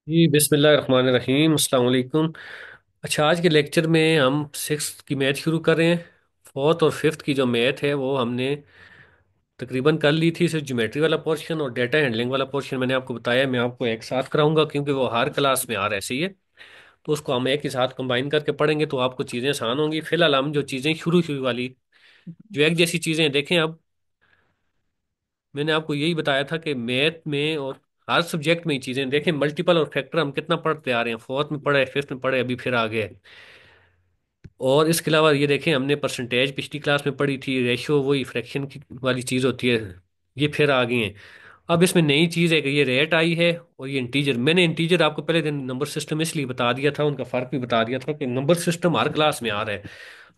जी बिस्मिल्लाहिर्रहमानिर्रहीम अस्सलाम वालेकुम। अच्छा, आज के लेक्चर में हम सिक्स की मैथ शुरू कर रहे हैं। फोर्थ और फिफ्थ की जो मैथ है वो हमने तकरीबन कर ली थी। सिर्फ ज्योमेट्री वाला पोर्शन और डेटा हैंडलिंग वाला पोर्शन मैंने आपको बताया, मैं आपको एक साथ कराऊंगा क्योंकि वो हर क्लास में आ रहा है, सही है। तो उसको हम एक ही साथ कंबाइन करके पढ़ेंगे तो आपको चीज़ें आसान होंगी। फिलहाल हम जो चीज़ें शुरू शुरू वाली जो एक जैसी चीज़ें देखें। अब मैंने आपको यही बताया था कि मैथ में और हर सब्जेक्ट में ही चीज़ें देखें। मल्टीपल और फैक्टर हम कितना पढ़ते आ रहे हैं, फोर्थ में पढ़े, फिफ्थ में पढ़े, अभी फिर आ गए। और इसके अलावा ये देखें, हमने परसेंटेज पिछली क्लास में पढ़ी थी, रेशियो वही फ्रैक्शन की वाली चीज़ होती है, ये फिर आ गई है। अब इसमें नई चीज़ है कि ये रेट आई है और ये इंटीजर। मैंने इंटीजर आपको पहले दिन नंबर सिस्टम इसलिए बता दिया था, उनका फ़र्क भी बता दिया था कि नंबर सिस्टम हर क्लास में आ रहा है।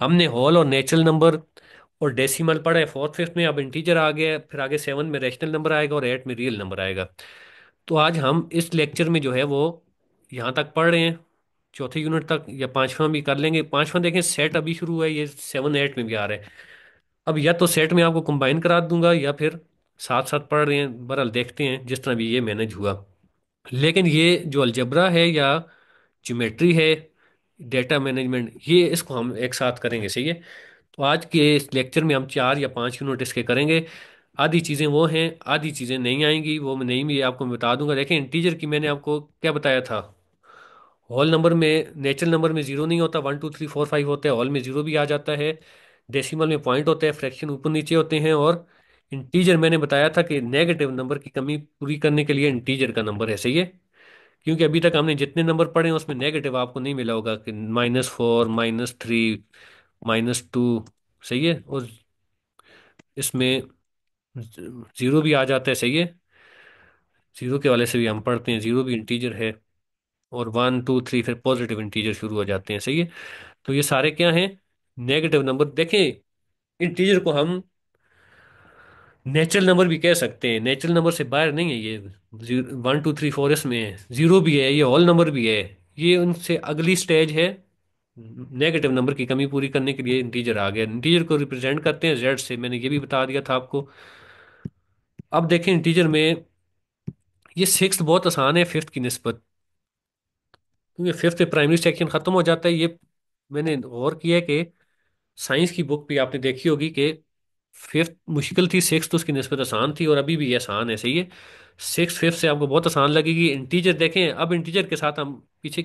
हमने होल और नेचुरल नंबर और डेसिमल पढ़ा है फोर्थ फिफ्थ में, अब इंटीजर आ गया है, फिर आगे सेवन में रैशनल नंबर आएगा और एट में रियल नंबर आएगा। तो आज हम इस लेक्चर में जो है वो यहाँ तक पढ़ रहे हैं, चौथे यूनिट तक, या पांचवा भी कर लेंगे। पांचवा देखें, सेट अभी शुरू हुआ है, ये सेवन एट में भी आ रहा है। अब या तो सेट में आपको कंबाइन करा दूंगा या फिर साथ साथ पढ़ रहे हैं, बहरहाल देखते हैं जिस तरह भी ये मैनेज हुआ। लेकिन ये जो अलजबरा है या ज्योमेट्री है, डेटा मैनेजमेंट, ये इसको हम एक साथ करेंगे, सही है। तो आज के इस लेक्चर में हम चार या पांच यूनिट इसके करेंगे। आधी चीज़ें वो हैं, आधी चीज़ें नहीं आएंगी, वो मैं नहीं भी आपको बता दूंगा। देखें, इंटीजर की मैंने आपको क्या बताया था। होल नंबर में, नेचुरल नंबर में जीरो नहीं होता, one two three four five होता है, होल में जीरो भी आ जाता है। डेसिमल में पॉइंट होता है, फ्रैक्शन ऊपर नीचे होते हैं। और इंटीजर मैंने बताया था कि नेगेटिव नंबर की कमी पूरी करने के लिए इंटीजर का नंबर है, सही है। क्योंकि अभी तक हमने जितने नंबर पढ़े हैं उसमें नेगेटिव आपको नहीं मिला होगा, कि -4, -3, -2, सही है। और इसमें जीरो भी आ जाता है, सही है। जीरो के वाले से भी हम पढ़ते हैं, जीरो भी इंटीजर है। और वन टू थ्री फिर पॉजिटिव इंटीजर शुरू हो जाते हैं, सही है। तो ये सारे क्या हैं, नेगेटिव नंबर। देखें, इंटीजर को हम नेचुरल नंबर भी कह सकते हैं, नेचुरल नंबर से बाहर नहीं है ये। वन टू थ्री फोर इसमें है, जीरो भी है, ये होल नंबर भी है। ये उनसे अगली स्टेज है। नेगेटिव नंबर की कमी पूरी करने के लिए इंटीजर आ गया। इंटीजर को रिप्रेजेंट करते हैं जेड से, मैंने ये भी बता दिया था आपको। अब देखें इंटीजर में, ये सिक्स बहुत आसान है फिफ्थ की निस्बत, क्योंकि फिफ्थ में प्राइमरी सेक्शन खत्म हो जाता है। ये मैंने गौर किया है कि साइंस की बुक भी आपने देखी होगी कि फिफ्थ मुश्किल थी, सिक्स तो उसकी निस्बत आसान थी, और अभी भी ये आसान है, सही है। सिक्स फिफ्थ से आपको बहुत आसान लगेगी। इंटीजर देखें, अब इंटीजर के साथ हम पीछे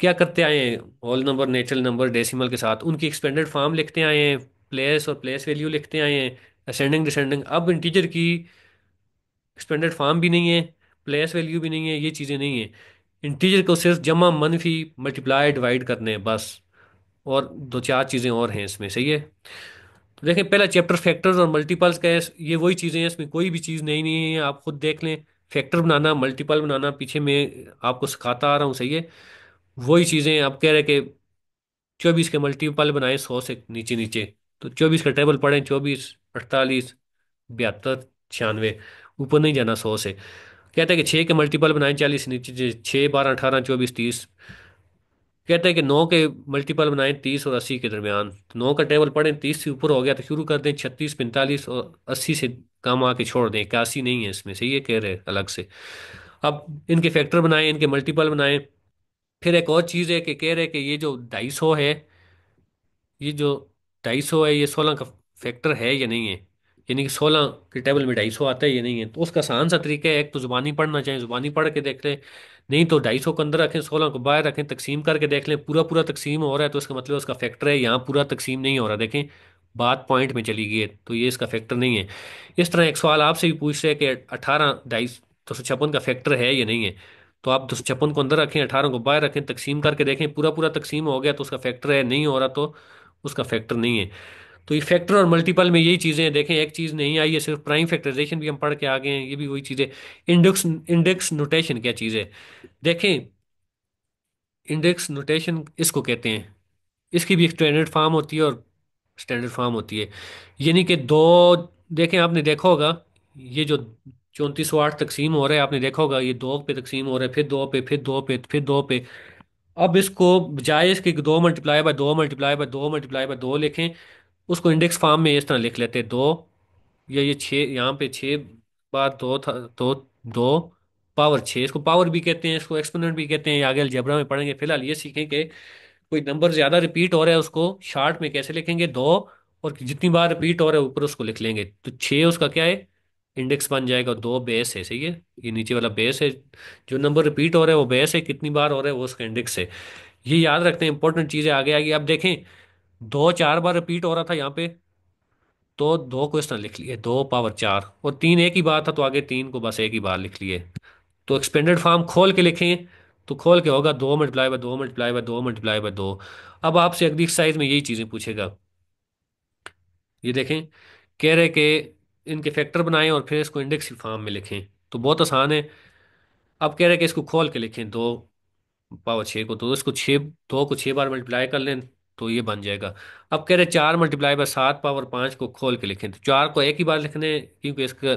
क्या करते आए हैं, whole number, natural number, decimal के साथ उनकी एक्सपेंडेड फॉर्म लिखते आए हैं, प्लेस और प्लेस वैल्यू लिखते आए हैं, असेंडिंग डिसेंडिंग। अब इंटीजर की एक्सपेंडेड फॉर्म भी नहीं है, प्लेस वैल्यू भी नहीं है, ये चीज़ें नहीं है। इंटीजर को सिर्फ जमा, मनफी, मल्टीप्लाई, डिवाइड करने हैं बस। और दो चार चीज़ें और हैं इसमें, सही है। तो देखें, पहला चैप्टर फैक्टर्स और मल्टीपल्स का है। ये वही चीज़ें हैं, इसमें कोई भी चीज़ नई नहीं है, आप खुद देख लें। फैक्टर बनाना, मल्टीपल बनाना पीछे मैं आपको सिखाता आ रहा हूँ, सही है। वही चीज़ें आप कह रहे कि 24 के मल्टीपल बनाए 100 से नीचे नीचे। तो 24 का टेबल पढ़ें, 24, 48, 72, 96, ऊपर नहीं जाना 100 से। कहता है कि 6 के मल्टीपल बनाए 40 से नीचे, 6, 12, 18, 24, 30। कहते हैं कि 9 के मल्टीपल बनाएं 30 और 80 के दरमियान। तो 9 का टेबल पढ़ें, 30 से ऊपर हो गया तो शुरू कर दें, 36, 45 और 80 से कम आके छोड़ दें, 81 नहीं है इसमें, सही है, कह रहे हैं अलग से। अब इनके फैक्टर बनाएं, इनके मल्टीपल बनाएं। फिर एक और चीज़ है कि कह रहे हैं कि ये जो 250 है, ये जो 250 है, ये 16 का फैक्टर है या नहीं है। यानी कि 16 के टेबल में 250 आता है या नहीं है। तो उसका आसान सा तरीका है, एक तो जुबानी पढ़ना चाहें जुबानी पढ़ के देख लें, नहीं तो 250 को अंदर रखें, 16 को बाहर रखें, तकसीम करके देख लें। पूरा पूरा तकसीम हो रहा है तो इसका मतलब उसका फैक्टर है। यहाँ पूरा तकसीम नहीं हो रहा, देखें बात पॉइंट में चली गई है, तो ये इसका फैक्टर नहीं है। इस तरह एक सवाल आपसे भी पूछ रहे हैं कि 18, 256 का फैक्टर है या नहीं है। तो आप 256 को अंदर रखें, 18 को बाहर रखें, तकसीम करके देखें, पूरा पूरा तकसीम हो गया तो उसका फैक्टर है, नहीं हो रहा तो उसका फैक्टर नहीं है। तो ये फैक्टर और मल्टीपल में यही चीज़ें हैं। देखें, एक चीज़ नहीं आई है, सिर्फ प्राइम फैक्टराइजेशन भी हम पढ़ के आ गए हैं, ये भी वही चीज़ है। इंडेक्स इंडेक्स नोटेशन क्या चीज़ है, देखें। इंडेक्स नोटेशन इसको कहते हैं, इसकी भी एक स्टैंडर्ड फॉर्म होती है और स्टैंडर्ड फॉर्म होती है। यानी कि दो, देखें आपने देखा होगा, ये जो 3408 तकसीम हो रहा है, आपने देखा होगा ये दो पे तकसीम हो रहा है, फिर दो पे, फिर दो पे, फिर दो पे। अब इसको बजाय इसके कि दो मल्टीप्लाई बाय दो मल्टीप्लाई बाय दो मल्टीप्लाई बाय दो लिखें, उसको इंडेक्स फॉर्म में इस तरह लिख लेते हैं, दो, या ये छः, यहाँ पे 6 बार दो था, दो, दो, पावर 6, इसको पावर भी कहते हैं, इसको एक्सपोनेंट भी कहते हैं, ये आगे अलजेब्रा में पढ़ेंगे। फिलहाल ये सीखें कि कोई नंबर ज्यादा रिपीट हो रहा है उसको शार्ट में कैसे लिखेंगे, 2, और जितनी बार रिपीट हो रहा है ऊपर उसको लिख लेंगे। तो 6 उसका क्या है, इंडेक्स बन जाएगा, 2 बेस है, सही है। ये नीचे वाला बेस है, जो नंबर रिपीट हो रहा है वो बेस है, कितनी बार हो रहा है वो उसका इंडेक्स है। ये याद रखते हैं, इंपॉर्टेंट चीजें आगे आगे। अब देखें, 2 4 बार रिपीट हो रहा था यहाँ पे, तो 2 को इस तरह लिख लिए, 2 पावर 4, और 3 एक ही बार था तो आगे 3 को बस एक ही बार लिख लिए। तो एक्सपेंडेड फॉर्म खोल के लिखें, तो खोल के होगा 2 × 2 × 2 × 2। अब आपसे अगली एक्सरसाइज में यही चीजें पूछेगा। ये देखें, कह रहे कि इनके फैक्टर बनाएं और फिर इसको इंडेक्स फॉर्म में लिखें। तो बहुत आसान है। अब कह रहे हैं कि इसको खोल के लिखें, 2 पावर 6 को, तो इसको 6, 2 को 6 बार मल्टीप्लाई कर लें तो ये बन जाएगा। अब कह रहे हैं 4 × 7 पावर 5 को खोल के लिखें, तो 4 को एक ही बार लिखने हैं, क्योंकि इसका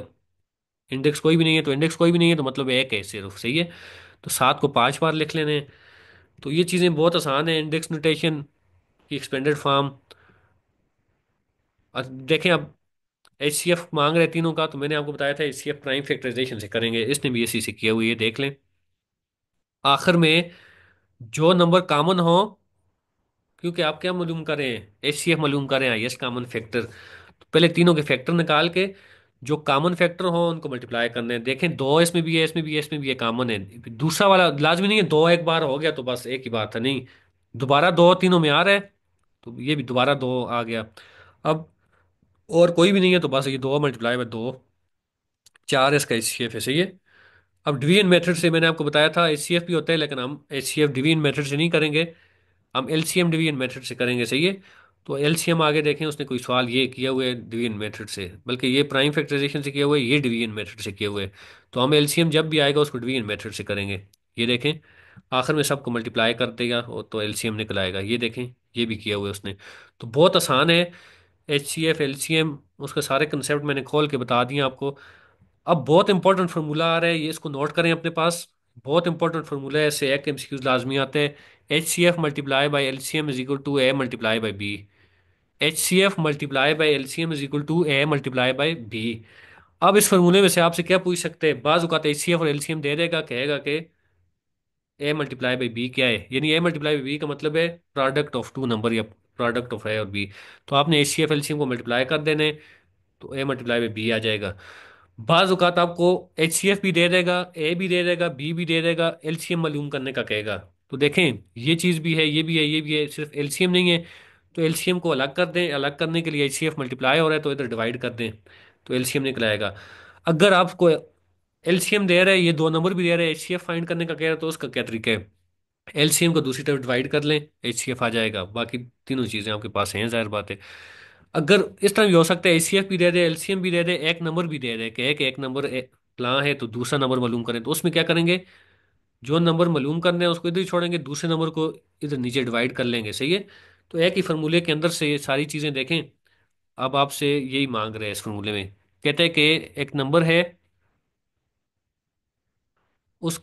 इंडेक्स कोई भी नहीं है, तो इंडेक्स कोई भी नहीं है तो मतलब एक है सिर्फ, सही है। तो 7 को 5 बार लिख लेने हैं। तो ये चीज़ें बहुत आसान है, इंडेक्स नोटेशन की एक्सपेंडेड फॉर्म। और देखें, अब एच सी एफ मांग रहे तीनों का, तो मैंने आपको बताया था H C F prime factorization से करेंगे, इसने भी इसी से किया हुआ है, ये देख लें। आखिर में जो नंबर कॉमन हो, क्योंकि आप क्या मालूम करें, एच सी एफ मालूम करें हाईएस्ट कॉमन फैक्टर, तो पहले तीनों के फैक्टर निकाल के जो कॉमन फैक्टर हो उनको मल्टीप्लाई करने हैं। देखें, 2 इसमें भी है, इसमें भी है, इसमें भी है, कॉमन है। दूसरा वाला लाजमी नहीं है, 2 एक बार हो गया तो बस एक ही बार था, नहीं, दोबारा 2 तीनों में आ रहा है, तो ये भी दोबारा 2 आ गया। अब और कोई भी नहीं है तो बस ये 2 × 2 4 इसका एच सी एफ है, सही है। अब डिवीजन मेथड से मैंने आपको बताया था एच सी एफ भी होता है, लेकिन हम H C F division method से नहीं करेंगे, हम एलसीएम डिवीजन मेथड से करेंगे, सही है। तो एलसीएम आगे देखें, उसने कोई सवाल ये किया हुआ है डिवीजन मेथड से, बल्कि ये प्राइम फैक्टराइजेशन से किया हुआ है, ये डिवीजन मेथड से किया हुआ है। तो हम एलसीएम जब भी आएगा उसको डिवीजन मेथड से करेंगे। ये देखें, आखिर में सबको मल्टीप्लाई कर देगा और तो एलसीएम निकल आएगा, ये देखें, ये भी किया हुआ है उसने। तो बहुत आसान है, एच सी एफ एलसीएम, उसके सारे कंसेप्ट मैंने खोल के बता दिए आपको। अब बहुत इंपॉर्टेंट फार्मूला आ रहा है, ये इसको नोट करें अपने पास। बहुत इंपॉर्टेंट फार्मूला है, इससे एक एमसीक्यूज लाजमी आते हैं। H C F multiply by L C M is equal to A multiply by B. H C F multiply by L C M is equal to A multiply by B. अब इस फार्मूले में से आपसे क्या पूछ सकते हैं, बाज औकात एच सी एफ और एल सी एम दे देगा, कहेगा कि ए मल्टीप्लाई बाई बी क्या है, यानी ए मल्टीप्लाई बाई बी का मतलब है प्रोडक्ट ऑफ टू नंबर या प्रोडक्ट ऑफ ए और बी। तो आपने H C F L C M को मल्टीप्लाई कर देने, तो ए मल्टीप्लाई बाई बी आ जाएगा। बाज औकात आपको एच सी एफ भी दे देगा, ए भी दे देगा, बी भी दे देगा, एलसीएम मालूम करने का कहेगा। तो देखें, ये चीज़ भी है, ये भी है, ये भी है, सिर्फ एलसीएम नहीं है। तो एलसीएम को अलग कर दें, अलग करने के लिए एच सी एफ मल्टीप्लाई हो रहा है तो इधर डिवाइड कर दें, तो एलसीएम निकल आएगा। अगर आपको एलसीएम दे रहा है, ये 2 नंबर भी दे रहा है, एच सी एफ फाइंड करने का कह रहा है, तो उसका क्या तरीका है, एलसीएम को दूसरी तरफ डिवाइड कर लें, एच सी एफ आ जाएगा। बाकी तीनों चीज़ें आपके पास हैं, जाहिर बात है। अगर इस तरह भी हो सकता है, एचसीएफ भी दे दे, एलसीएम भी दे दे, एक नंबर भी दे दे कि एक नंबर फलां है तो दूसरा नंबर मालूम करें, तो उसमें क्या करेंगे, जो नंबर मालूम करने हैं उसको इधर ही छोड़ेंगे, दूसरे नंबर को इधर नीचे डिवाइड कर लेंगे, सही है। तो एक ही फार्मूले के अंदर से ये सारी चीजें देखें। अब आपसे यही मांग रहे हैं इस फार्मूले में, कहते हैं कि एक नंबर है, उस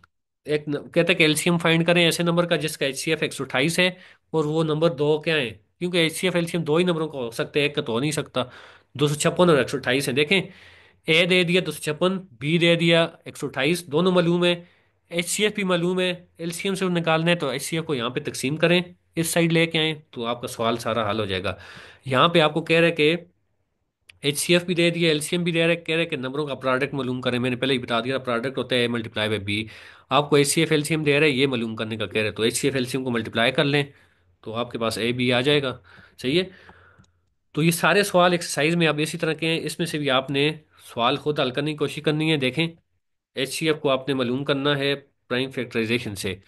कहते हैं कि एलसीएम फाइंड करें ऐसे नंबर का जिसका एच सी एफ 128 है, और वो नंबर 2 क्या है, क्योंकि एच सी एफ एलसीएम 2 ही नंबरों का हो सकता है, एक का तो हो नहीं सकता। 256 और 128 है, देखें, ए दे दिया 256, बी दे दिया 128, दोनों मालूम है, एच सी एफ भी मालूम है, एलसीएम से निकालना है तो एच सी एफ को यहाँ पे तकसीम करें, इस साइड लेके आए तो आपका सवाल सारा हल हो जाएगा। यहाँ पे आपको कह रहे हैं कि एच सी एफ भी दे दिया, एलसीएम भी दे रहे, कह रहे कि नंबरों का प्रोडक्ट मालूम करें, मैंने पहले ही बता दिया प्रोडक्ट होता है ए मल्टीप्लाई बाई बी। आपको एच सी एफ एलसीएम दे रहे हैं, ये मालूम करने का कह रहे हैं, तो एच सी एफ एलसीएम को मल्टीप्लाई कर लें तो आपके पास ए बी आ जाएगा, सही है। तो ये सारे सवाल एक्सरसाइज में अब इसी तरह के हैं, इसमें से भी आपने सवाल खुद हल करने की कोशिश करनी है। देखें, एच सी एफ को आपने मालूम करना है प्राइम फैक्टराइजेशन से,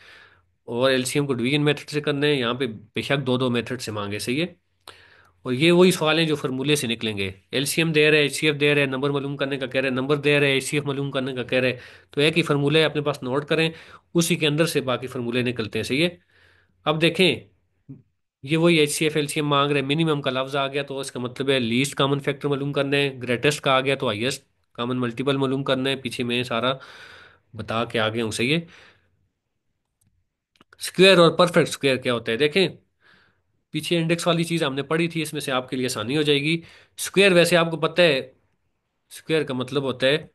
और एलसीएम को डिवीजन मेथड से करना है, यहाँ पे बेशक 2 2 मेथड से मांगे, सही है। और ये वही सवाल हैं जो फार्मूले से निकलेंगे, एलसीएम दे रहे हैं, एचसीएफ दे रहे हैं, नंबर मालूम करने का कह रहे हैं, नंबर दे रहे हैं, एचसीएफ मालूम करने का कह रहे हैं, तो एक ही फार्मूले अपने पास नोट करें, उसी के अंदर से बाकी फार्मूले निकलते हैं, सही है। अब देखें, ये वही एच सी एफ एलसीएम मांग रहे हैं, मिनिमम का लफ्ज आ गया तो इसका मतलब है लीस्ट कॉमन फैक्टर मालूम करना है, ग्रेटेस्ट का आ गया तो हाईएस्ट कॉमन मल्टीपल मालूम करना है, पीछे मैं सारा बता के आगे हूँ, सही है। स्क्वायर और परफेक्ट स्क्वायर क्या होता है, देखें, पीछे इंडेक्स वाली चीज हमने पढ़ी थी, इसमें से आपके लिए आसानी हो जाएगी। स्क्वायर वैसे आपको पता है, स्क्वायर का मतलब होता है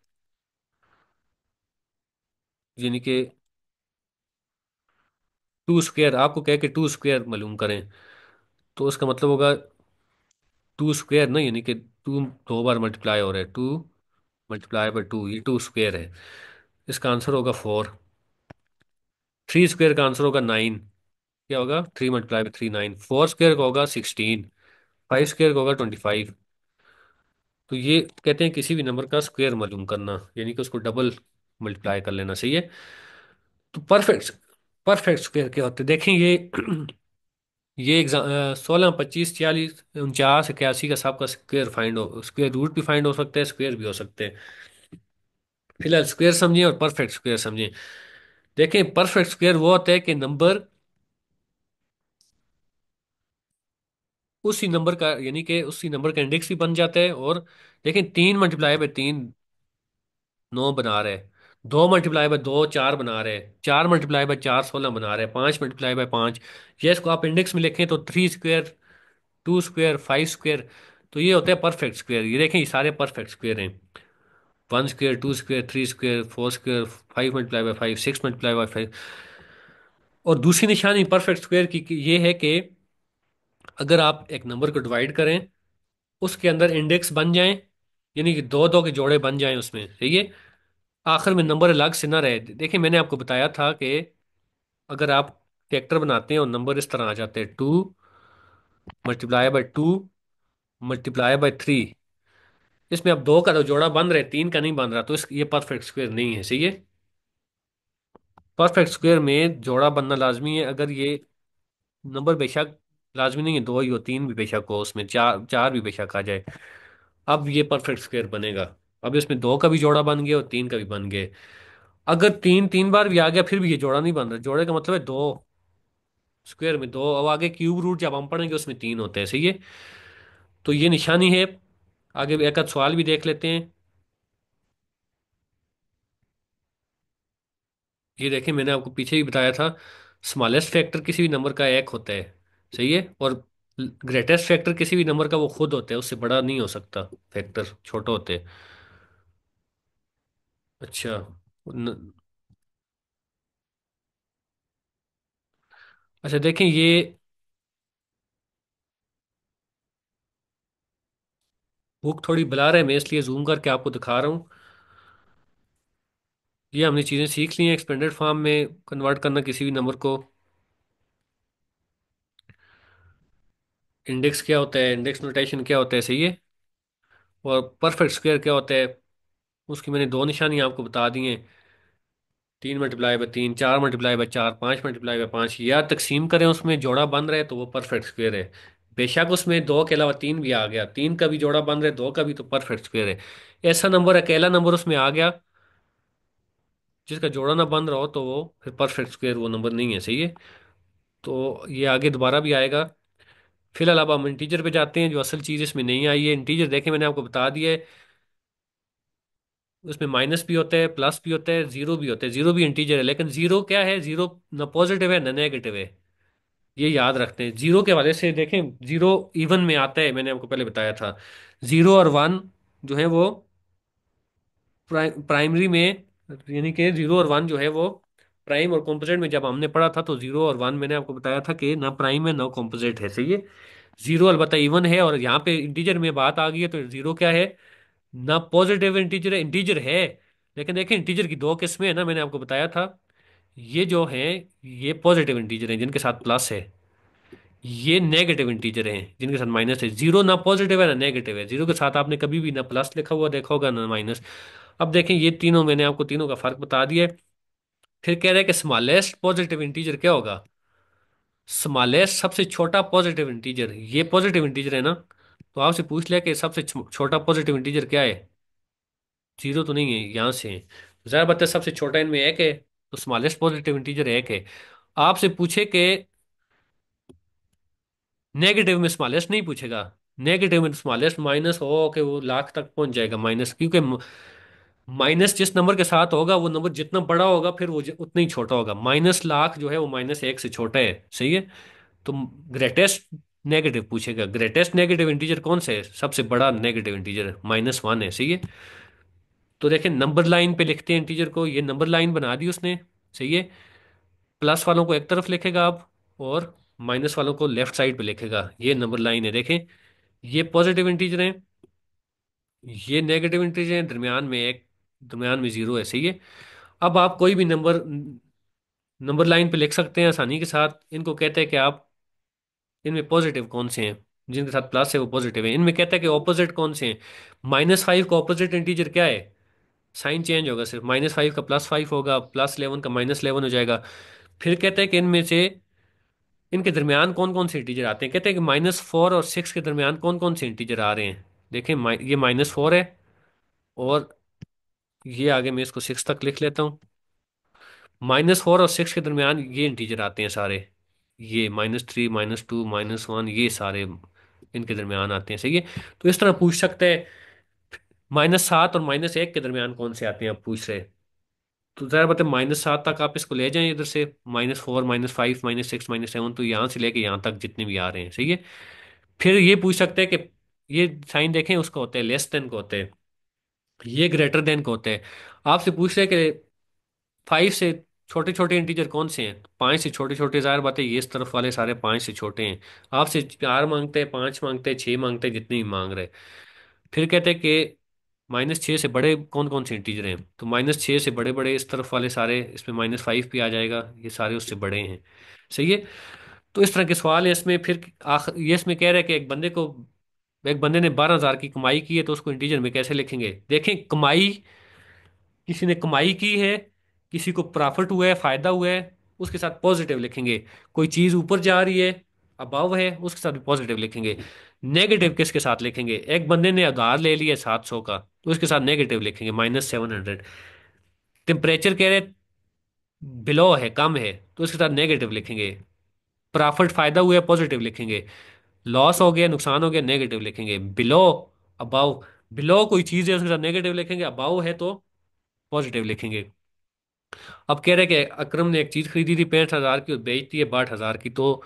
यानी कि टू स्क्वेयर आपको कह के टू स्क्वेयर मालूम करें, तो उसका मतलब होगा टू स्क्वेयर ना, यानी कि टू दो बार मल्टीप्लाई हो रहा है, टू मल्टीप्लाई बाय टू, ये टू स्क्वेयर है। इसका आंसर होगा फोर। थ्री स्क्वेयर का आंसर होगा नाइन। क्या होगा? Three multiply by three nine. Four square का होगा सिक्सटीन। फाइव स्क्वेयर का होगा ट्वेंटी फाइव। तो ये कहते हैं किसी भी नंबर का स्क्वायर मालूम करना, यानी कि उसको डबल मल्टीप्लाई कर लेना, सही है। तो परफेक्ट परफेक्ट स्क्वायर क्या होते हैं देखें ये एग्जाम 16, 25, 46, 49, 81 का सबका स्क्वायर फाइंड हो, स्क्वायर रूट भी फाइंड हो सकता है, स्क्वायर भी हो सकते हैं। फिलहाल स्क्वायर समझिए और परफेक्ट स्क्वायर समझिए। देखें परफेक्ट स्क्वायर वो होता है कि नंबर उसी नंबर का, यानी कि उसी नंबर का इंडेक्स भी बन जाता है। और देखें तीन मल्टीप्लाई बाय तीन नौ बना रहे, दो मल्टीप्लाई बाय दो चार बना रहे, चार मल्टीप्लाई बाय चार सोलह बना रहे, पांच मल्टीप्लाई बाय पांच, ये इसको आप इंडेक्स में लिखें तो three square, two square, five square. तो ये होते हैं परफेक्ट स्क्वायर। ये देखें ये सारे परफेक्ट स्क्वायर हैं। One square, two square, three square, four square, five multiply by five, six multiply by five. और दूसरी निशानी परफेक्ट स्क्वायर की ये है कि अगर आप एक नंबर को डिवाइड करें, उसके अंदर इंडेक्स बन जाएं, यानी कि दो दो के जोड़े बन जाएं उसमें, सही है। आखिर में नंबर अलग से ना रहे। देखिए मैंने आपको बताया था कि अगर आप फैक्टर बनाते हैं और नंबर इस तरह आ जाते हैं, to multiply by two multiply by three, इसमें अब दो का तो जोड़ा बन रहा है, तीन का नहीं बन रहा, तो ये परफेक्ट स्क्वायर नहीं है, सही है। परफेक्ट स्क्वायर में जोड़ा बनना लाजमी है। अगर ये नंबर बेशक लाजमी नहीं है दो ही हो, तीन भी बेशक हो, उसमें चार चार भी बेशक आ जाए, अब ये परफेक्ट स्क्वायर बनेगा। अब इसमें दो का भी जोड़ा बन गया और तीन का भी बन गया। अगर तीन तीन बार भी आ गया फिर भी ये जोड़ा नहीं बन रहा, जोड़े का मतलब है दो, स्क्वायर में दो, अब आगे क्यूब रूट जब हम पढ़ेंगे उसमें तीन होते हैं, सही है। तो ये निशानी है। आगे एक आध सवाल भी देख लेते हैं। ये देखें मैंने आपको पीछे ही बताया था, स्मॉलेस्ट फैक्टर किसी भी नंबर का एक होता है, सही है। और ग्रेटेस्ट फैक्टर किसी भी नंबर का वो खुद होता है, उससे बड़ा नहीं हो सकता, फैक्टर छोटे होते हैं। अच्छा। न, अच्छा देखें ये बुक थोड़ी बुला रहे हैं, मैं इसलिए जूम करके आपको दिखा रहा हूँ। ये हमने चीज़ें सीख ली हैं एक्सपेंडेड फॉर्म में कन्वर्ट करना किसी भी नंबर को। इंडेक्स क्या होता है, इंडेक्स नोटेशन क्या होता है, सही है। और परफेक्ट स्क्वायर क्या होता है, उसकी मैंने दो निशानी आपको बता दी हैं। तीन मल्टीप्लाई बाय तीन, चार मल्टीप्लाई बाय चार, पाँच मल्टीप्लाई बाय पाँच, या तकसीम करें उसमें जोड़ा बन रहा है तो वो परफेक्ट स्क्वायर है। बेशक उसमें दो के अलावा तीन भी आ गया, तीन का भी जोड़ा बन रहा है, दो का भी, तो परफेक्ट स्क्वायर है। ऐसा नंबर अकेला नंबर उसमें आ गया जिसका जोड़ा ना बन रहा हो तो वो फिर परफेक्ट स्क्वायर वो नंबर नहीं है, सही है। तो ये आगे दोबारा भी आएगा। फिलहाल अब हम इंटीजर पे जाते हैं, जो असल चीज़ इसमें नहीं आई है। इंटीजर देखें मैंने आपको बता दिया है, उसमें माइनस भी होता है, प्लस भी होता है, जीरो भी होता है। जीरो भी इंटीजर है, लेकिन जीरो क्या है, जीरो न पॉजिटिव है न नेगेटिव है, ये याद रखते हैं। जीरो के हवाले से देखें, जीरो इवन में आता है, मैंने आपको पहले बताया था। जीरो और वन जो है वो प्राइमरी में, यानी कि जीरो और वन जो है वो प्राइम और कॉम्पोजिट में जब हमने पढ़ा था, तो जीरो और वन मैंने आपको बताया था कि ना प्राइम है ना कॉम्पोजिट है, सही है। जीरो अलबत्ता इवन है, और यहाँ पे इंटीजर में बात आ गई है, तो जीरो क्या है, ना पॉजिटिव इंटीजर है, इंटीजर है। लेकिन देखिए इंटीजर की दो किस्में है ना, मैंने आपको बताया था। ये जो है ये पॉजिटिव इंटीजर हैं जिनके साथ प्लस है, ये नेगेटिव इंटीजर हैं जिनके साथ माइनस है। जीरो ना पॉजिटिव है ना नेगेटिव है, जीरो के साथ आपने कभी भी ना प्लस लिखा हुआ देखा होगा ना माइनस। अब देखें ये तीनों मैंने आपको तीनों का फर्क बता दिया है। फिर कह रहे हैं कि स्मॉलेस्ट पॉजिटिव इंटीजर क्या होगा, स्मॉलेस्ट सबसे छोटा पॉजिटिव इंटीजर, ये पॉजिटिव इंटीजर है ना। तो आपसे पूछ लिया कि सबसे छोटा पॉजिटिव इंटीजर क्या है, जीरो तो नहीं है, यहाँ से है। ज़रा बता सबसे छोटा इनमें एक है, तो स्मॉलेस्ट पॉजिटिव इंटीजर एक है। आपसे पूछे कि नेगेटिव में स्मॉलेस्ट नहीं पूछेगा, नेगेटिव में स्मॉलेस्ट माइनस हो के वो लाख तक पहुंच जाएगा माइनस, क्योंकि माइनस जिस नंबर के साथ होगा वो नंबर जितना बड़ा होगा फिर वो उतना ही छोटा होगा। माइनस लाख जो है वो माइनस एक से छोटा है, सही है। तो ग्रेटेस्ट नेगेटिव पूछेगा, ग्रेटेस्ट नेगेटिव इंटीजर कौन सा है, सबसे बड़ा नेगेटिव इंटीजर माइनस वन है, सही है। तो देखें नंबर लाइन पे लिखते हैं इंटीजर को, ये नंबर लाइन बना दी उसने। सही है। प्लस वालों को एक तरफ लिखेगा आप, और माइनस वालों को लेफ्ट साइड पे लिखेगा। ये नंबर लाइन है देखें। ये पॉजिटिव इंटीजर है, ये नेगेटिव इंटीजर है, दरमियान में एक, दरमियान में जीरो है। सही है। अब आप कोई भी नंबर नंबर लाइन पे लिख सकते हैं आसानी के साथ। इनको कहते हैं कि आप, इनमें पॉजिटिव कौन से हैं, जिनके साथ प्लस है वो पॉजिटिव है। इनमें कहता है कि ऑपोजिट कौन से हैं। -5 का ऑपोजिट इंटीजर क्या है? साइन चेंज होगा सिर्फ, -5 का +5 होगा, +11 का -11 हो जाएगा। फिर कहते हैं कि इनमें से, इनके दरमियान कौन कौन से इंटीजर आते हैं। कहते हैं कि -4 और 6 के दरमियान कौन कौन से इंटीजर आ रहे हैं। देखें ये -4 है, और ये आगे मैं इसको 6 तक लिख लेता हूँ। -4 और 6 के दरमियान ये इंटीजर आते हैं सारे। ये -3, -2, -1, ये सारे इनके दरमियान आते हैं। सही है। तो इस तरह पूछ सकते हैं। -7 और -1 के दरमियान कौन से आते हैं, आप पूछ रहे। तो जरा बताए, -7 तक आप इसको ले जाएं इधर से, -4, -5, -6, -7, तो यहाँ से लेके यहाँ तक जितने भी आ रहे हैं। सही है। फिर ये पूछ सकते हैं कि ये साइन देखें उसका होता है लेस देन को होते हैं, ये ग्रेटर देन को होते हैं। आपसे पूछ रहे हैं कि 5 से छोटे छोटे इंटीजर कौन से हैं। 5 से छोटे छोटे, जाहिर बात है ये इस तरफ वाले सारे 5 से छोटे हैं। आपसे 4 मांगते हैं, 5 मांगते हैं, 6 मांगते हैं, जितने भी मांग रहे हैं। फिर कहते हैं कि -6 से बड़े कौन कौन से इंटीजर हैं। तो -6 से बड़े बड़े इस तरफ वाले सारे, इसमें -5 भी आ जाएगा, ये सारे उससे बड़े हैं। सही है। तो इस तरह के सवाल हैं इसमें। फिर आखिर ये इसमें कह रहे हैं कि एक बंदे ने 12,000 की कमाई की है, तो उसको इंटीजर में कैसे लिखेंगे। देखें कमाई, किसी ने कमाई की है, किसी को प्रॉफिट हुआ है, फायदा हुआ है, उसके साथ पॉजिटिव लिखेंगे। कोई चीज ऊपर जा रही है, अबव है, उसके साथ भी पॉजिटिव लिखेंगे। नेगेटिव किसके साथ लिखेंगे। एक बंदे ने उधार ले लिया 700 का, तो उसके साथ नेगेटिव लिखेंगे, -700। टेम्परेचर कह रहे बिलो है, कम है, तो उसके साथ नेगेटिव लिखेंगे। प्रॉफिट फायदा हुआ है, पॉजिटिव लिखेंगे। लॉस हो गया, नुकसान हो गया, नेगेटिव लिखेंगे। बिलो, अबाउ, बिलो कोई चीज है उसके साथ नेगेटिव लिखेंगे, अबाउ है तो पॉजिटिव लिखेंगे। अब कह रहे हैं कि अकरम ने एक चीज खरीदी थी 65,000 की और बेचती है 62,000 की, तो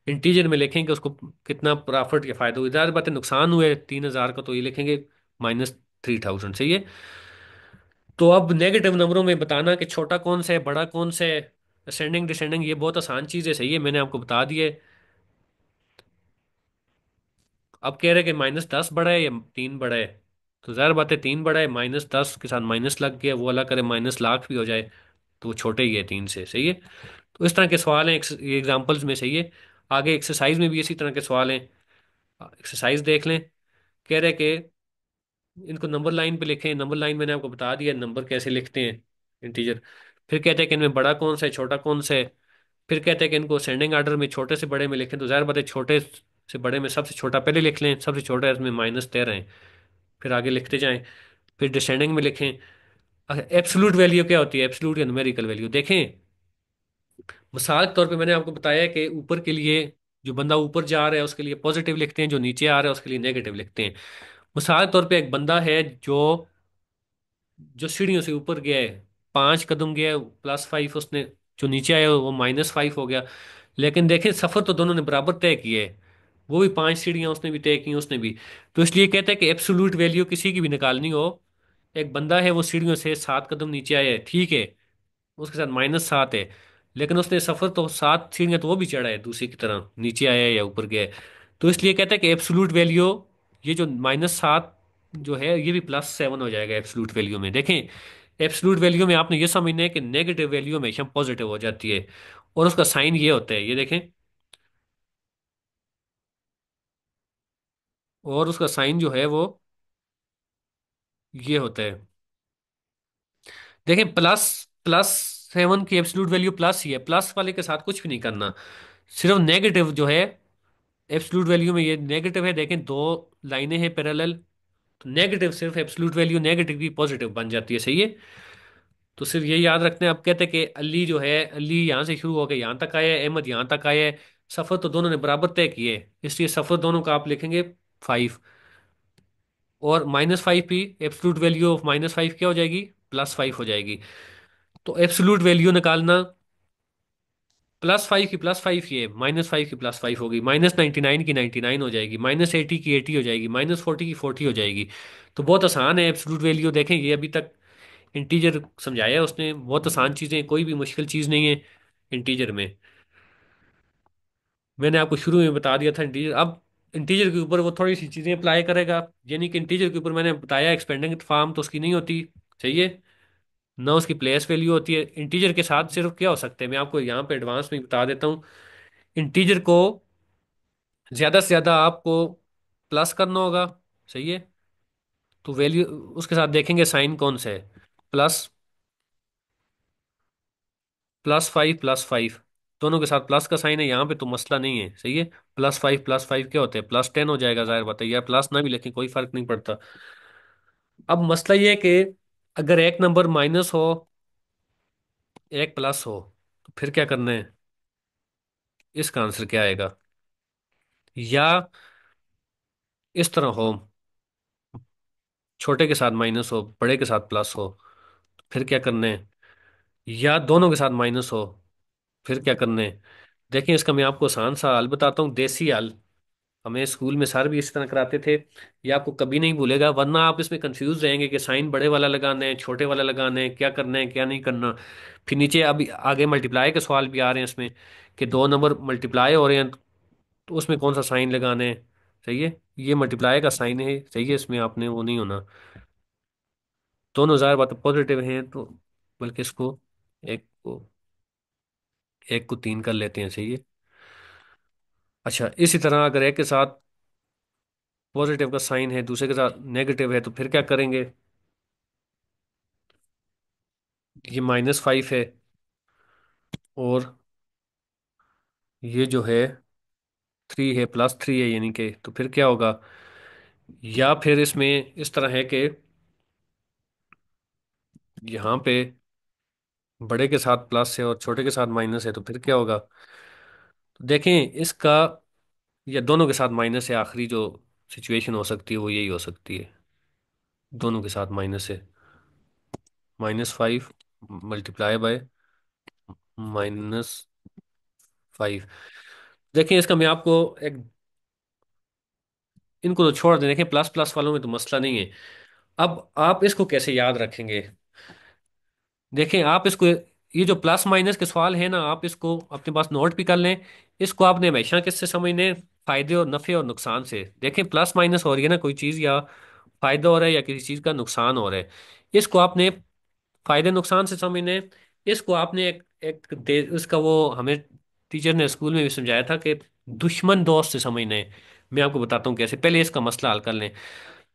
इंटीजर में लिखेंगे उसको कितना प्रॉफिट या फायदा हुआ। ज़्यादा बात है नुकसान हुए 3,000 का, तो ये लिखेंगे -3,000। सही है। तो अब नेगेटिव नंबरों में बताना कि छोटा कौन सा है, बड़ा कौन सा है, असेंडिंग डिसेंडिंग, ये बहुत आसान चीज़ है। सही है, मैंने आपको बता दिया है। अब कह रहे हैं कि -10 बड़ा है या 3 बड़ा है। तो ज़ाहिर बात है 3 बड़ा है, -10 के साथ माइनस लग गया, वो अल्लाह करे -1,00,000 भी हो जाए, तो वो छोटे ही है 3 से। सही है। तो इस तरह के सवाल हैं एग्जाम्पल्स में। सही है। आगे एक्सरसाइज में भी इसी तरह के सवाल हैं। एक्सरसाइज देख लें। कह रहे कि इनको नंबर लाइन पे लिखें। नंबर लाइन मैंने आपको बता दिया नंबर कैसे लिखते हैं, इंटीजर। फिर कहते हैं कि इनमें बड़ा कौन सा है, छोटा कौन सा है। फिर कहते हैं कि इनको सेंडिंग आर्डर में छोटे से बड़े में लिखें। तो ज़ाहिर बात है छोटे से बड़े में सबसे छोटा पहले लिख लें, सबसे छोटा है इसमें -13 है, फिर आगे लिखते जाएं। फिर डिसेंडिंग में लिखें। एब्सोलूट वैल्यू क्या होती है, एब्सोलूट या न्यूमेरिकल वैल्यू देखें। मिसाल के तौर पे मैंने आपको बताया कि ऊपर के लिए, जो बंदा ऊपर जा रहा है उसके लिए पॉजिटिव लिखते हैं, जो नीचे आ रहा है उसके लिए नेगेटिव लिखते हैं। मिसाल के तौर पे एक बंदा है जो जो सीढ़ियों से ऊपर गया है, 5 कदम गया है, +5 उसने, जो नीचे आया वो -5 हो गया। लेकिन देखें सफर तो दोनों ने बराबर तय किए है। वो भी 5 सीढ़ियां उसने भी तय की, उसने भी। तो इसलिए कहते हैं कि एब्सोल्यूट वैल्यू किसी की भी निकालनी हो, एक बंदा है वो सीढ़ियों से 7 कदम नीचे आया है, ठीक है, उसके साथ -7 है, लेकिन उसने सफर तो 7 सीढ़ियां तो वो भी चढ़ा है दूसरी की तरह, नीचे आया है या ऊपर गया है। तो इसलिए कहता है कि एब्सोल्यूट वैल्यू, ये जो -7 जो है ये भी +7 हो जाएगा एब्सोल्यूट वैल्यू में। देखें एब्सोल्यूट वैल्यू में आपने ये समझना है कि नेगेटिव वैल्यू हमेशा पॉजिटिव हो जाती है, और उसका साइन ये होता है, ये देखें, और उसका साइन जो है वो ये होता है। देखें +7 की एब्सोल्यूट वैल्यू प्लस ही है, प्लस वाले के साथ कुछ भी नहीं करना। सिर्फ नेगेटिव जो है एब्सोल्यूट वैल्यू में, ये नेगेटिव है, देखें दो लाइनें हैं पैरेलल, तो नेगेटिव सिर्फ एब्सोल्यूट वैल्यू नेगेटिव की पॉजिटिव बन जाती है। सही है। तो सिर्फ ये याद रखते हैं। अब कहते हैं कि अली जो है, अली यहाँ से शुरू होकर यहाँ तक आया है, अहमद यहाँ तक आया है, सफर तो दोनों ने बराबर तय किए, इसलिए सफर दोनों का आप लिखेंगे 5। और -5 भी एब्सोल्यूट वैल्यू ऑफ -5 क्या हो जाएगी, +5 हो जाएगी। तो एब्सोल्यूट वैल्यू निकालना, +5 की +5 ये, -5 की +5 होगी, -99 की 99 हो जाएगी, -80 की 80 हो जाएगी, -40 की 40 हो जाएगी। तो बहुत आसान है एब्सोल्यूट वैल्यू। देखें ये अभी तक इंटीजर समझाया उसने, बहुत आसान चीज़ें, कोई भी मुश्किल चीज़ नहीं है इंटीजर में। मैंने आपको शुरू में बता दिया था इंटीजर। अब इंटीजर के ऊपर वो थोड़ी सी चीज़ें अप्लाई करेगा, यानी कि इंटीजर के ऊपर मैंने बताया एक्सपेंडिंग फॉर्म तो उसकी नहीं होती, सही है, ना उसकी प्लेस वैल्यू होती है। इंटीजर के साथ सिर्फ क्या हो सकते हैं, मैं आपको यहाँ पे एडवांस में बता देता हूँ। इंटीजर को ज़्यादा से ज़्यादा आपको प्लस करना होगा, सही है, तो वैल्यू उसके साथ देखेंगे साइन कौन सा है। प्लस, +5 +5, दोनों के साथ प्लस का साइन है यहाँ पे, तो मसला नहीं है, सही है। +5 +5 क्या होते हैं, +10 हो जाएगा, जाहिर बात है, या प्लस ना भी लेकिन कोई फर्क नहीं पड़ता। अब मसला ये है कि अगर एक नंबर माइनस हो, एक प्लस हो, तो फिर क्या करना है, इसका आंसर क्या आएगा। या इस तरह हो, छोटे के साथ माइनस हो, बड़े के साथ प्लस हो, तो फिर क्या करना है। या दोनों के साथ माइनस हो, फिर क्या करना है। देखिए इसका मैं आपको आसान सा हल बताता हूँ, देसी हल। हमें स्कूल में सर भी इस तरह कराते थे, ये आपको कभी नहीं भूलेगा, वरना आप इसमें कंफ्यूज रहेंगे कि साइन बड़े वाला लगाना है, छोटे वाला लगाना है, क्या करना है क्या नहीं करना। फिर नीचे अभी आगे मल्टीप्लाई के सवाल भी आ रहे हैं इसमें, कि दो नंबर मल्टीप्लाई हो रहे हैं, तो उसमें कौन सा साइन लगाना है, सही है। ये मल्टीप्लाई का साइन है, सही है, इसमें आपने वो नहीं होना। दोनों ज़ाहिर बात पॉजिटिव हैं, तो बल्कि इसको एक को एक को 3 कर लेते हैं, सही है। अच्छा, इसी तरह अगर एक के साथ पॉजिटिव का साइन है, दूसरे के साथ नेगेटिव है, तो फिर क्या करेंगे। ये -5 है, और ये जो है 3 है, +3 है, यानी कि तो फिर क्या होगा। या फिर इसमें इस तरह है कि यहाँ पे बड़े के साथ प्लस है और छोटे के साथ माइनस है, तो फिर क्या होगा। तो देखें इसका, या दोनों के साथ माइनस है, आखिरी जो सिचुएशन हो सकती है वो यही हो सकती है, दोनों के साथ माइनस है। -5 मल्टीप्लाई बाय -5। देखिए इसका मैं आपको एक, इनको तो छोड़ दें, देखें प्लस प्लस वालों में तो मसला नहीं है। अब आप इसको कैसे याद रखेंगे। देखें आप इसको, ये जो प्लस माइनस के सवाल है ना, आप इसको अपने पास नोट भी कर लें। इसको आपने हमेशा किससे समझने, फायदे और नफे और नुकसान से। देखें प्लस माइनस हो रही है ना कोई चीज़, या फायदा हो रहा है या किसी चीज़ का नुकसान हो रहा है, इसको आपने फायदे नुकसान से समझने। इसको आपने उसका वो हमें टीचर ने स्कूल में भी समझाया था कि दुश्मन दोस्त से समझने। मैं आपको बताता हूँ कैसे, पहले इसका मसला हल कर लें।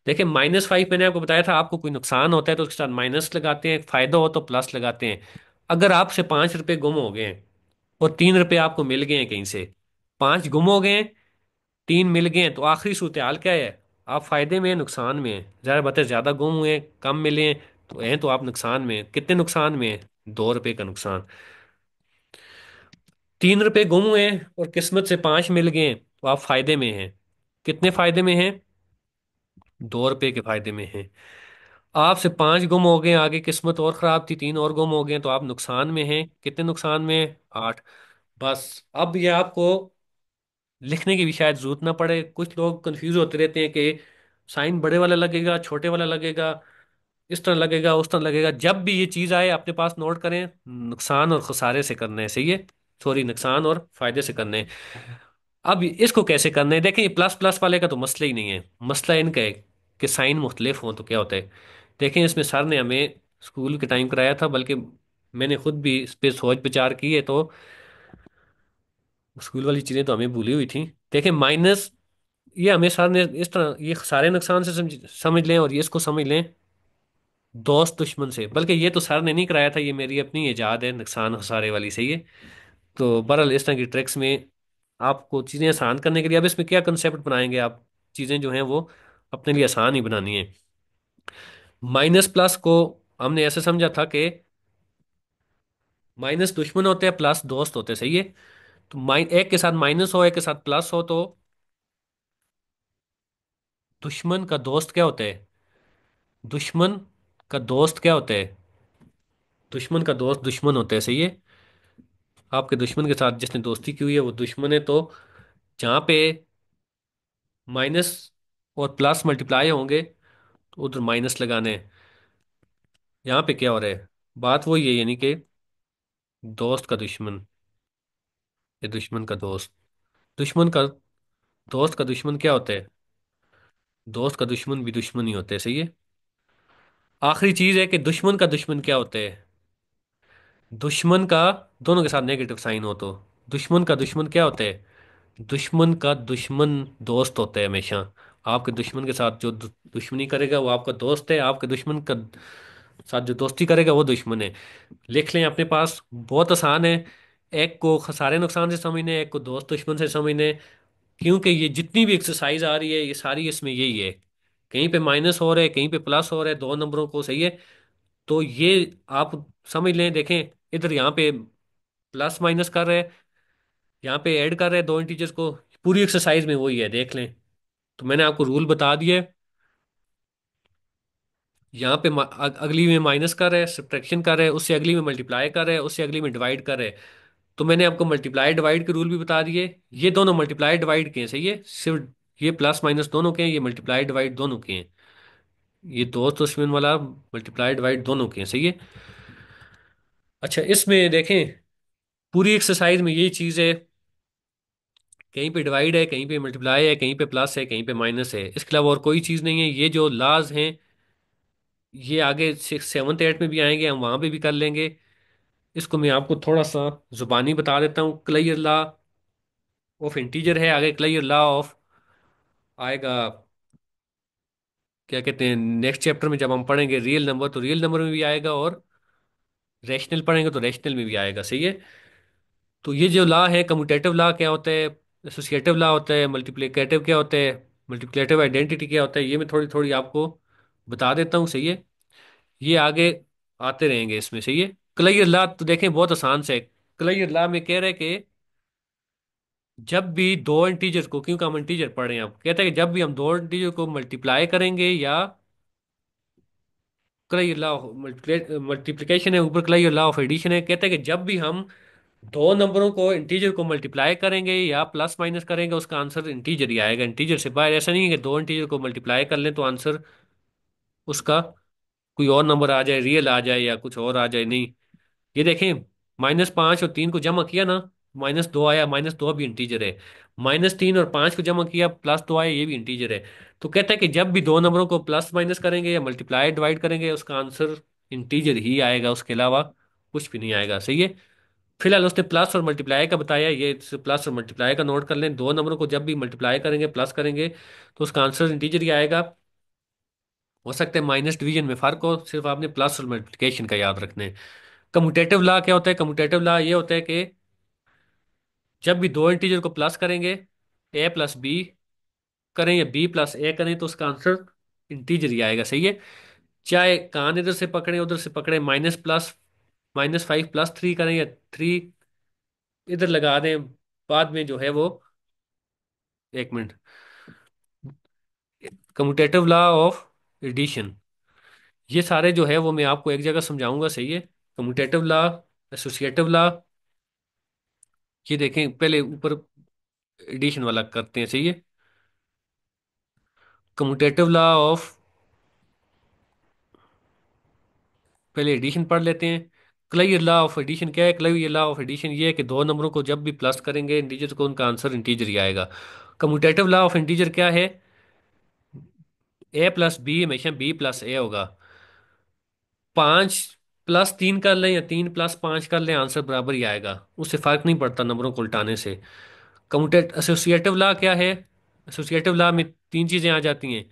देखिए -5 मैंने आपको बताया था, आपको कोई नुकसान होता है तो उसके साथ माइनस लगाते हैं, फायदा हो तो प्लस लगाते हैं। अगर आपसे 5 रुपए गुम हो गए हैं और 3 रुपए आपको मिल गए हैं कहीं से, 5 गुम हो गए हैं, 3 मिल गए हैं, तो आखिरी सूरत हाल क्या है, आप फायदे में हैं नुकसान में हैं। ज़्यादा बात है, ज़्यादा गुम हुए हैं, कम मिले हैं, तो हैं तो आप नुकसान में हैं। कितने नुकसान में हैं, 2 रुपए का नुकसान। 3 रुपए गुम हुए हैं और किस्मत से 5 मिल गए हैं, तो आप फायदे में हैं। कितने फायदे में हैं, 2 रुपए के फायदे में हैं। आपसे 5 गुम हो गए, आगे किस्मत और खराब थी, 3 और गुम हो गए, तो आप नुकसान में हैं। कितने नुकसान में हैं, 8। बस अब ये आपको लिखने की भी शायद जरूरत ना पड़े। कुछ लोग कंफ्यूज होते रहते हैं कि साइन बड़े वाला लगेगा, छोटे वाला लगेगा, इस तरह लगेगा, उस तरह लगेगा। जब भी ये चीज़ आए अपने पास नोट करें, नुकसान और खसारे से करना है, सही है, सॉरी, नुकसान और फायदे से करने हैं। अब इसको कैसे करना है, देखिए प्लस प्लस वाले का तो मसला ही नहीं है, मसला इनका है कि साइन मुख्तलिफ हों तो क्या होता है। देखें इसमें सर ने हमें स्कूल के टाइम कराया था, बल्कि मैंने खुद भी इस पे सोच विचार की है, तो स्कूल वाली चीज़ें तो हमें भूली हुई थी। देखें माइनस, ये हमें सर ने इस तरह, ये सारे नुकसान से समझ लें, और ये इसको समझ लें दोस्त दुश्मन से। बल्कि ये तो सर ने नहीं कराया था, ये मेरी अपनी इजाद है, नुकसान खसारे वाली, सही है। तो बहरहाल इस तरह की ट्रिक्स में आपको चीज़ें आसान करने के लिए, अब इसमें क्या कंसेप्ट बनाएंगे आप, चीज़ें जो हैं वो अपने लिए आसान ही बनानी है। माइनस प्लस को हमने ऐसे समझा था कि माइनस दुश्मन होते हैं, प्लस दोस्त होते हैं, सही है। तो एक के साथ माइनस हो, एक के साथ प्लस हो, तो दुश्मन का दोस्त क्या होता है, दुश्मन का दोस्त क्या होता है, दुश्मन का दोस्त दुश्मन होता है, सही है। आपके दुश्मन के साथ जिसने दोस्ती की हुई है वो दुश्मन है, तो जहाँ पे माइनस और प्लस मल्टीप्लाई होंगे तो उधर माइनस लगाने हैं। यहाँ पे क्या हो रहा है, बात वही है, यानी कि दोस्त का दुश्मन या दुश्मन का दोस्त। दुश्मन का दोस्त का दुश्मन क्या होता है? दोस्त का दुश्मन भी दुश्मन ही होते हैं, सही है। आखिरी चीज है कि दुश्मन का दुश्मन क्या होता है? दुश्मन का, दोनों के साथ नेगेटिव साइन हो तो दुश्मन का दुश्मन क्या होता है? दुश्मन का दुश्मन दोस्त होता है हमेशा। आपके दुश्मन के साथ जो दुश्मनी करेगा वो आपका दोस्त है, आपके दुश्मन का साथ जो दोस्ती करेगा वो दुश्मन है। लिख लें अपने पास, बहुत आसान है। एक को खसारे नुकसान से समझने, एक को दोस्त दुश्मन से समझने। क्योंकि ये जितनी भी एक्सरसाइज आ रही है ये सारी इसमें यही है। कहीं पे माइनस हो रहा है, कहीं पे प्लस हो रहा है, दो नंबरों को, सही है। तो ये आप समझ लें, देखें इधर यहाँ पे प्लस माइनस कर रहे हैं, यहाँ पे ऐड कर रहे हैं दो इंटीजर्स को। पूरी एक्सरसाइज में वही है, देख लें। तो मैंने आपको रूल बता दिया है। यहाँ पे अगली में माइनस कर रहे हैं, सब्ट्रैक्शन कर रहे हैं, उससे अगली में मल्टीप्लाई कर रहे हैं, उससे अगली में डिवाइड कर रहे हैं। तो मैंने आपको मल्टीप्लाई डिवाइड के रूल भी बता दिए। ये दोनों मल्टीप्लाई डिवाइड के हैं, सही है। सिर्फ ये प्लस माइनस दोनों के हैं, ये मल्टीप्लाई डिवाइड दोनों के हैं। ये दोस्त दुश्मन वाला मल्टीप्लाई डिवाइड दोनों के हैं, सही है। अच्छा, इसमें देखें पूरी एक्सरसाइज में यही चीज़ है। कहीं पे डिवाइड है, कहीं पे मल्टीप्लाई है, कहीं पे प्लस है, कहीं पे माइनस है। इसके अलावा और कोई चीज़ नहीं है। ये जो लाज हैं ये आगे सिक्स सेवन्थ एट में भी आएंगे, हम वहां पे भी कर लेंगे। इसको मैं आपको थोड़ा सा जुबानी बता देता हूँ। क्लियर लॉ ऑफ इंटीजर है, आगे क्लियर लॉ ऑफ आएगा, क्या कहते हैं, नेक्स्ट चैप्टर में जब हम पढ़ेंगे रियल नंबर, तो रियल नंबर में भी आएगा, और रैशनल पढ़ेंगे तो रैशनल में भी आएगा, सही है। तो ये जो लॉ है, कम्यूटेटिव लॉ क्या होता है, एसोसिएटिव लॉ होता है, मल्टीप्लिकेटिव क्या होता है, मल्टीप्लिकेटिव आइडेंटिटी क्या होता है, ये मैं थोड़ी थोड़ी आपको बता देता हूँ, सही है। ये आगे आते रहेंगे इसमें, सही है। क्लियर लॉ तो देखें बहुत आसान से है। क्लियर लॉ में कह रहे हैं कि जब भी दो इंटीजर को, क्योंकि हम इंटीजर पढ़ रहे हैं, आप कहते हैं कि जब भी हम दो इंटीजर को मल्टीप्लाई करेंगे, या क्लियर लॉ मल्टीप्लिकेशन है, ऊपर क्लियर लॉ ऑफ एडिशन है, कहते हैं कि जब भी हम दो नंबरों को इंटीजर को मल्टीप्लाई करेंगे या प्लस माइनस करेंगे उसका आंसर इंटीजर ही आएगा। इंटीजर से बाहर ऐसा नहीं है कि दो इंटीजर को मल्टीप्लाई कर लें तो आंसर उसका कोई और नंबर आ जाए, रियल आ जाए या कुछ और आ जाए, नहीं। ये देखें, -5 और 3 को जमा किया ना, -2 आया, -2 भी इंटीजर है। -3 और 5 को जमा किया, +2 आया, ये भी इंटीजर है। तो कहता है कि जब भी दो नंबरों को प्लस माइनस करेंगे या मल्टीप्लाई डिवाइड करेंगे उसका आंसर इंटीजर ही आएगा, उसके अलावा कुछ भी नहीं आएगा, सही है। फिलहाल उसने प्लस और मल्टीप्लाई का बताया, ये प्लस और मल्टीप्लाई का नोट कर लें। दो नंबरों को जब भी मल्टीप्लाई करेंगे, प्लस करेंगे, तो उसका आंसर इंटीजर ही आएगा। हो सकता है माइनस डिवीजन में फर्क हो, सिर्फ आपने प्लस और मल्टीप्लिकेशन का याद रखना है। कम्यूटेटिव लॉ क्या होता है? कम्यूटेटिव लॉ ये होता है कि जब भी दो इंटीजर को प्लस करेंगे, ए प्लस बी करें या बी प्लस ए करें, तो उसका आंसर इंटीजर ही आएगा, सही है। चाहे कान इधर से पकड़े उधर से पकड़े, माइनस प्लस -5 + 3 करें या 3 इधर लगा दें, बाद में जो है वो, एक minute, commutative law of addition, ये सारे जो है वो मैं आपको एक जगह समझाऊंगा, सही है। कम्यूटेटिव लॉ, एसोसिएटिव लॉ, ये देखें पहले ऊपर एडिशन वाला करते हैं, सही है। कम्यूटेटिव लॉ ऑफ, पहले एडिशन पढ़ लेते हैं। क्लियर लॉ ऑफ एडिशन क्या है? क्लियर लॉ ऑफ एडिशन ये है कि दो नंबरों को जब भी प्लस करेंगे इंटीजर को, उनका आंसर इंटीजर ही आएगा। कम्यूटेटिव लॉ ऑफ इंटीजर क्या है? A + B हमेशा B + A होगा। 5 + 3 कर लें या 3 + 5 कर लें, आंसर बराबर ही आएगा, उससे फर्क नहीं पड़ता नंबरों को उल्टाने से। कम्यूटेट एसोसिएटिव लॉ क्या है? एसोसिएटिव लॉ में तीन चीजें आ जाती हैं।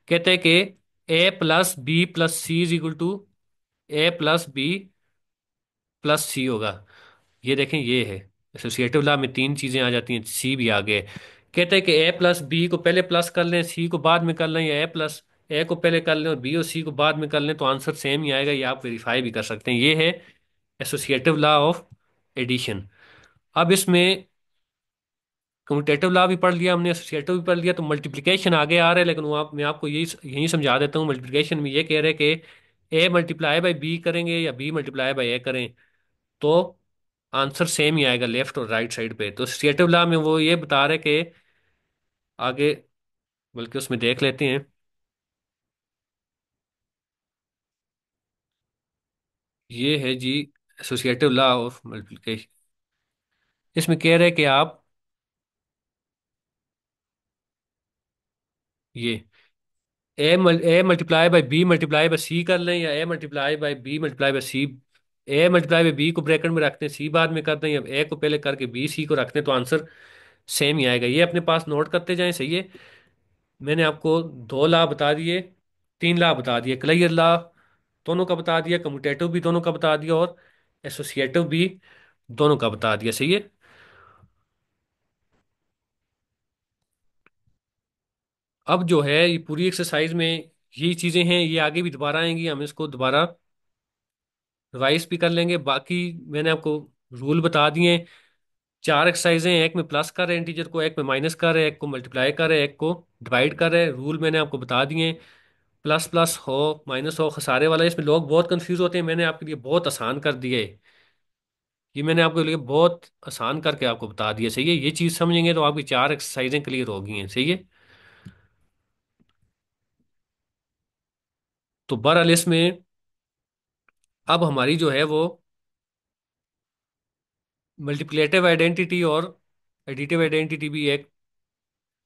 कहते हैं कि A + B + C = A + B + C होगा। ये देखें, ये है एसोसिएटिव लॉ में तीन चीजें आ जाती हैं, सी भी आ गए। कहते हैं कि A + B को पहले प्लस कर लें, सी को बाद में कर लें, या ए को पहले कर लें और बी और सी को बाद में कर लें, तो आंसर सेम ही आएगा। ये आप वेरीफाई भी कर सकते हैं। ये है एसोसिएटिव लॉ ऑफ एडिशन। अब इसमें कम्यूटेटिव लॉ भी पढ़ लिया हमने, एसोसिएटिव भी पढ़ लिया, तो मल्टीप्लिकेशन आगे आ रहा है, लेकिन वो मैं आपको यही समझा देता हूँ। मल्टीप्लिकेशन में ये कह रहे हैं कि A × B करेंगे या B × A करें, तो आंसर सेम ही आएगा लेफ्ट और राइट साइड पे। तो एसोसिएटिव लॉ में वो ये बता रहे कि आगे, बल्कि उसमें देख लेते हैं। ये है जी एसोसिएटिव लॉ ऑफ मल्टीप्लिकेशन। इसमें कह रहे हैं कि आप ये A multiply by B multiply by C कर लें, या A multiply by B multiply by C. A multiply by B को ब्रैकेट में रखते हैं, सी बाद में करते हैं, या ए को पहले करके बी सी को रखते हैं, तो आंसर सेम ही आएगा। ये अपने पास नोट करते जाएं, सही है। मैंने आपको दो लॉ बता दिए, तीन लॉ बता दिए, क्लियर लॉ दोनों का बता दिया, कम्यूटेटिव भी दोनों का बता दिया, और एसोसिएटिव भी दोनों का बता दिया, सही है। अब जो है ये पूरी एक्सरसाइज में यही चीजें हैं, ये आगे भी दोबारा आएंगी, हम इसको दोबारा रिवाइज भी कर लेंगे। बाकी मैंने आपको रूल बता दिए हैं। चार एक्सरसाइजें हैं, एक में प्लस कर रहे हैं इंटीजर को, एक में माइनस कर रहे हैं, एक को मल्टीप्लाई कर रहे हैं, एक को डिवाइड कर रहे हैं। रूल मैंने आपको बता दिए हैं। प्लस प्लस हो माइनस हो खसारे वाला, इसमें लोग बहुत कंफ्यूज होते हैं, मैंने आपके लिए बहुत आसान कर दिया है। ये मैंने आपके लिए बहुत आसान करके आपको बता दिया, सही है। ये चीज़ समझेंगे तो आपकी चार एक्सरसाइजें क्लियर हो गई हैं, सही है। तो बहरहाल इसमें अब हमारी जो है वो मल्टीप्लेटिव आइडेंटिटी और एडिटिव आइडेंटिटी भी एक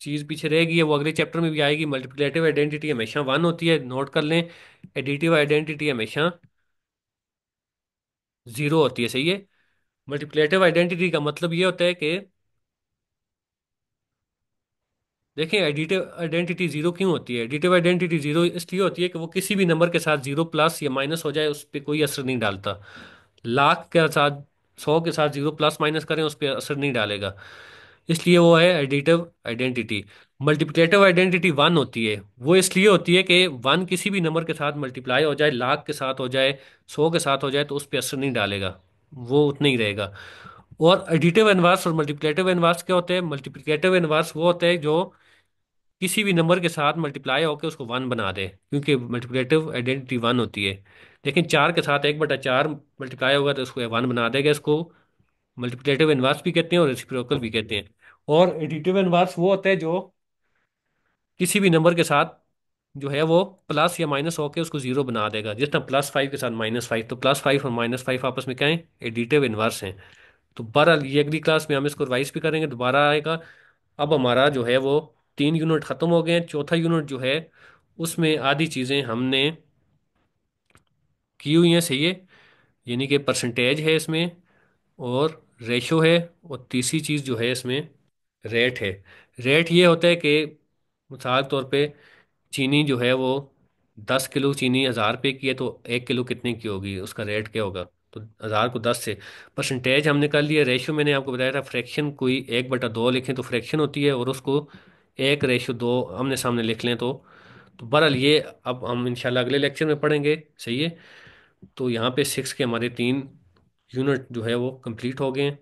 चीज़ पीछे रहेगी, है वो अगले चैप्टर में भी आएगी। मल्टीप्लेटिव आइडेंटिटी हमेशा वन होती है, नोट कर लें। एडिटिव आइडेंटिटी हमेशा जीरो होती है, सही है। मल्टीप्लेटिव आइडेंटिटी का मतलब ये होता है कि देखें, एडिटिव आइडेंटिटी जीरो क्यों होती है। एडिटिव आइडेंटिटी जीरो इसलिए होती है कि वो किसी भी नंबर के साथ जीरो प्लस या माइनस हो जाए उस पर कोई असर नहीं डालता। लाख के साथ, सौ के साथ जीरो प्लस माइनस करें उस पर असर नहीं डालेगा, इसलिए वो है additive identity. Multiplicative identity one होती है, वो इसलिए होती है कि वन किसी भी नंबर के साथ मल्टीप्लाई हो जाए, लाख के साथ हो जाए, सौ के साथ हो जाए, तो उस पर असर नहीं डालेगा, वो उतना ही रहेगा। और एडिटिव इनवर्स और मल्टीप्लिकेटिव इनवर्स क्या होते हैं। मल्टीप्लिकेटिव इनवर्स वो होते हैं जो किसी भी नंबर के साथ मल्टीप्लाई होकर उसको वन बना दे, क्योंकि मल्टीप्लिकेटिव आइडेंटिटी वन होती है। लेकिन चार के साथ एक बटा चार मल्टीप्लाई होगा तो उसको वन बना देगा। इसको मल्टीप्लिकेटिव इनवर्स भी कहते हैं और रेसिप्रोकल भी कहते हैं। और एडिटिव इनवर्स वो होता है जो किसी भी नंबर के साथ जो है वो प्लस या माइनस होकर उसको जीरो बना देगा। जिस तरह प्लस फाइव के साथ माइनस फाइव, तो प्लस फाइव और माइनस फाइव आपस में क्या है, एडिटिव इनवर्स हैं। तो बहरहाल ये अगली क्लास में हम इसको रिवाइज भी करेंगे, दोबारा आएगा। अब हमारा जो है वो तीन यूनिट खत्म हो गए हैं। चौथा यूनिट जो है उसमें आधी चीज़ें हमने की हुई हैं, सही है। यानी कि परसेंटेज है इसमें, और रेशो है, और तीसरी चीज़ जो है इसमें रेट है। रेट ये होता है कि मिसाल तौर पे चीनी जो है वो 10 किलो चीनी 1,000 रुपये की है, तो 1 किलो कितने की होगी, उसका रेट क्या होगा। तो 1,000 को 10 से परसेंटेज हमने कर लिया। रेशियो मैंने आपको बताया था, फ्रैक्शन कोई 1/2 लिखें तो फ्रैक्शन होती है, और उसको 1:2 आमने सामने लिख लें तो बहरहाल ये अब हम इंशाल्लाह अगले लेक्चर में पढ़ेंगे, सही है। तो यहाँ पे सिक्स के हमारे तीन यूनिट जो है वो कंप्लीट हो गए हैं।